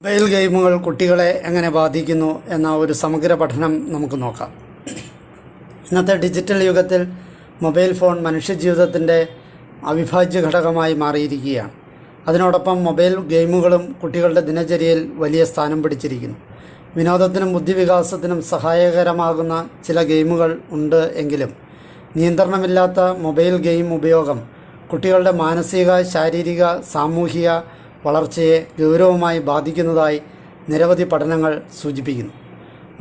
Mobile ഗെയിമുകൾ കുട്ടികളെ എങ്ങനെ ബാധിക്കുന്നു എന്ന ഒരു സമഗ്ര പഠനം നമുക്ക് നോക്കാം. ഇന്നത്തെ ഡിജിറ്റൽ യുഗത്തിൽ മൊബൈൽ ഫോൺ മനുഷ്യജീവിതത്തിൻ്റെ അവിഭാജ്യ ഘടകമായി മാറിയിരിക്കുകയാണ്. അതിനോടൊപ്പം മൊബൈൽ ഗെയിമുകളും കുട്ടികളുടെ ദിനചര്യയിൽ വലിയ സ്ഥാനം പിടിച്ചിരിക്കുന്നു. വിനോദത്തിനും ബുദ്ധിവികാസത്തിനും സഹായകരമാകുന്ന ചില ഗെയിമുകൾ ഉണ്ട് എങ്കിലും നിയന്ത്രണമില്ലാത്ത മൊബൈൽ ഗെയിം ഉപയോഗം കുട്ടികളുടെ മാനസിക, ശാരീരിക, സാമൂഹിക വളർച്ചയെ ഗൗരവമായി ബാധിക്കുന്നതായി നിരവധി പഠനങ്ങൾ സൂചിപ്പിക്കുന്നു.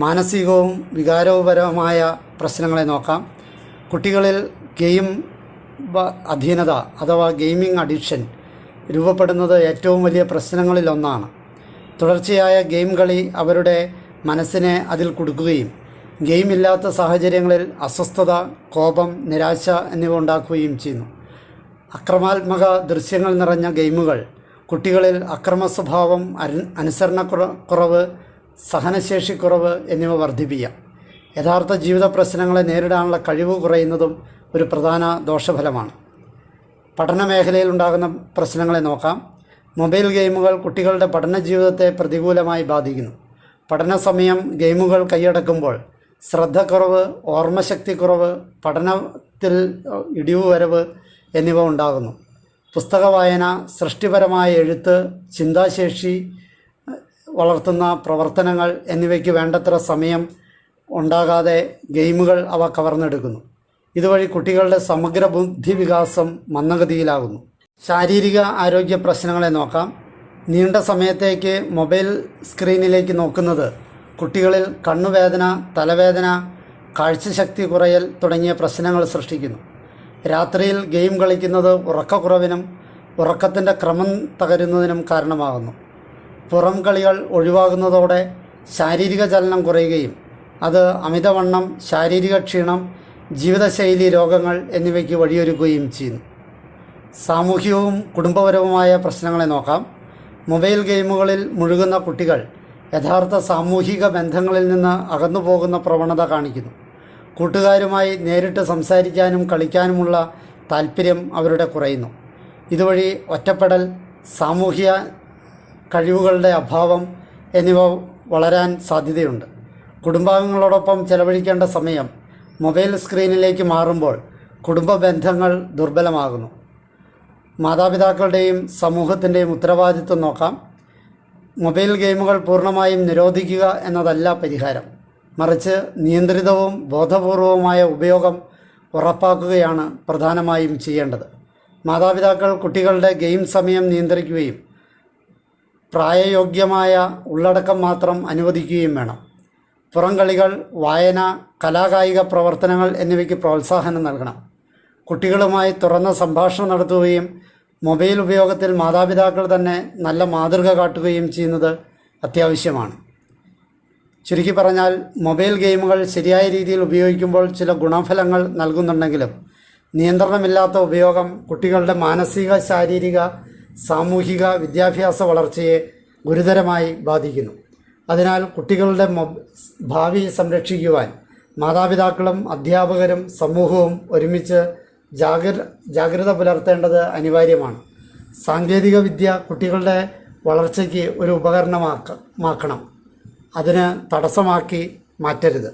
മാനസികവും വികാരപരവുമായ പ്രശ്നങ്ങളെ നോക്കാം. കുട്ടികളിൽ ഗെയിം അധീനത അഥവാ ഗെയിമിംഗ് അഡിക്ഷൻ രൂപപ്പെടുന്നത് ഏറ്റവും വലിയ പ്രശ്നങ്ങളിലൊന്നാണ്. തുടർച്ചയായ ഗെയിം കളി അവരുടെ മനസ്സിനെ അതിൽ കുടുക്കുകയും ഗെയിം ഇല്ലാത്ത സാഹചര്യങ്ങളിൽ അസ്വസ്ഥത, കോപം, നിരാശ എന്നിവ ഉണ്ടാക്കുകയും ചെയ്യുന്നു. അക്രമാത്മക ദൃശ്യങ്ങൾ നിറഞ്ഞ ഗെയിമുകൾ കുട്ടികളിൽ അക്രമ സ്വഭാവം, അനുസരണക്കുറവ്, സഹനശേഷിക്കുറവ് എന്നിവ വർദ്ധിപ്പിക്കാം. യഥാർത്ഥ ജീവിത പ്രശ്നങ്ങളെ നേരിടാനുള്ള കഴിവ് കുറയുന്നതും ഒരു പ്രധാന ദോഷഫലമാണ്. പഠന മേഖലയിൽ ഉണ്ടാകുന്ന പ്രശ്നങ്ങളെ നോക്കാം. മൊബൈൽ ഗെയിമുകൾ കുട്ടികളുടെ പഠന ജീവിതത്തെ പ്രതികൂലമായി ബാധിക്കുന്നു. പഠന സമയം ഗെയിമുകൾ കൈയടക്കുമ്പോൾ ശ്രദ്ധക്കുറവ്, ഓർമ്മശക്തിക്കുറവ്, പഠനത്തിൽ ഇടിവ് വരവ് എന്നിവ ഉണ്ടാകുന്നു. പുസ്തക വായന, സൃഷ്ടിപരമായ എഴുത്ത്, ചിന്താശേഷി വളർത്തുന്ന പ്രവർത്തനങ്ങൾ എന്നിവയ്ക്ക് വേണ്ടത്ര സമയം ഉണ്ടാകാതെ ഗെയിമുകൾ അവ കവർന്നെടുക്കുന്നു. ഇതുവഴി കുട്ടികളുടെ സമഗ്ര ബുദ്ധിവികാസം മന്ദഗതിയിലാകുന്നു. ശാരീരിക ആരോഗ്യ പ്രശ്നങ്ങളെ നോക്കാം. നീണ്ട സമയത്തേക്ക് മൊബൈൽ സ്ക്രീനിലേക്ക് നോക്കുന്നത് കുട്ടികളിൽ കണ്ണുവേദന, തലവേദന, കാഴ്ചശക്തി കുറയൽ തുടങ്ങിയ പ്രശ്നങ്ങൾ സൃഷ്ടിക്കുന്നു. രാത്രിയിൽ ഗെയിം കളിക്കുന്നത് ഉറക്കക്കുറവിനും ഉറക്കത്തിൻ്റെ ക്രമം തകരുന്നതിനും കാരണമാകുന്നു. പുറം കളികൾ ഒഴിവാകുന്നതോടെ ശാരീരിക ചലനം കുറയുകയും അത് അമിതവണ്ണം, ശാരീരിക ക്ഷീണം, ജീവിതശൈലി രോഗങ്ങൾ എന്നിവയ്ക്ക് വഴിയൊരുക്കുകയും ചെയ്യുന്നു. സാമൂഹികവും കുടുംബപരവുമായ പ്രശ്നങ്ങളെ നോക്കാം. മൊബൈൽ ഗെയിമുകളിൽ മുഴുകുന്ന കുട്ടികൾ യഥാർത്ഥ സാമൂഹിക ബന്ധങ്ങളിൽ നിന്ന് അകന്നു പോകുന്ന പ്രവണത കാണിക്കുന്നു. കൂട്ടുകാരുമായി നേരിട്ട് സംസാരിക്കാനും കളിക്കാനുമുള്ള താല്പര്യം അവരുടെ കുറയുന്നു. ഇതുവഴി ഒറ്റപ്പെടൽ, സാമൂഹിക കഴിവുകളുടെ അഭാവം എന്നിവ വളരാൻ സാധ്യതയുണ്ട്. കുടുംബാംഗങ്ങളോടൊപ്പം ചെലവഴിക്കേണ്ട സമയം മൊബൈൽ സ്ക്രീനിലേക്ക് മാറുമ്പോൾ കുടുംബ ബന്ധങ്ങൾ ദുർബലമാകുന്നു. മാതാപിതാക്കളുടെയും സമൂഹത്തിൻ്റെയും ഉത്തരവാദിത്വം നോക്കാം. മൊബൈൽ ഗെയിമുകൾ പൂർണ്ണമായും നിരോധിക്കുക എന്നതല്ല പരിഹാരം, മറിച്ച് നിയന്ത്രിതവും ബോധപൂർവവുമായ ഉപയോഗം ഉറപ്പാക്കുകയാണ് പ്രധാനമായും ചെയ്യേണ്ടത്. മാതാപിതാക്കൾ കുട്ടികളുടെ ഗെയിം സമയം നിയന്ത്രിക്കുകയും പ്രായയോഗ്യമായ ഉള്ളടക്കം മാത്രം അനുവദിക്കുകയും വേണം. പുറംകളികൾ, വായന, കലാകായിക പ്രവർത്തനങ്ങൾ എന്നിവയ്ക്ക് പ്രോത്സാഹനം നൽകണം. കുട്ടികളുമായി തുറന്ന സംഭാഷണം നടത്തുകയും മൊബൈൽ ഉപയോഗത്തിൽ മാതാപിതാക്കൾ തന്നെ നല്ല മാതൃക കാട്ടുകയും ചെയ്യുന്നത് അത്യാവശ്യമാണ്. ചുരുക്കി പറഞ്ഞാൽ, മൊബൈൽ ഗെയിമുകൾ ശരിയായ രീതിയിൽ ഉപയോഗിക്കുമ്പോൾ ചില ഗുണഫലങ്ങൾ നൽകുന്നുണ്ടെങ്കിലും നിയന്ത്രണമില്ലാത്ത ഉപയോഗം കുട്ടികളുടെ മാനസിക, ശാരീരിക, സാമൂഹിക, വിദ്യാഭ്യാസ വളർച്ചയെ ഗുരുതരമായി ബാധിക്കുന്നു. അതിനാൽ കുട്ടികളുടെ ഭാവി സംരക്ഷിക്കുവാൻ മാതാപിതാക്കളും അധ്യാപകരും സമൂഹവും ഒരുമിച്ച് ജാഗ്രത പുലർത്തേണ്ടത് അനിവാര്യമാണ്. സാങ്കേതിക വിദ്യ കുട്ടികളുടെ വളർച്ചയ്ക്ക് ഒരു ഉപകരണമാക്കണം, അതിന് തടസ്സമാക്കി മാറ്റരുത്.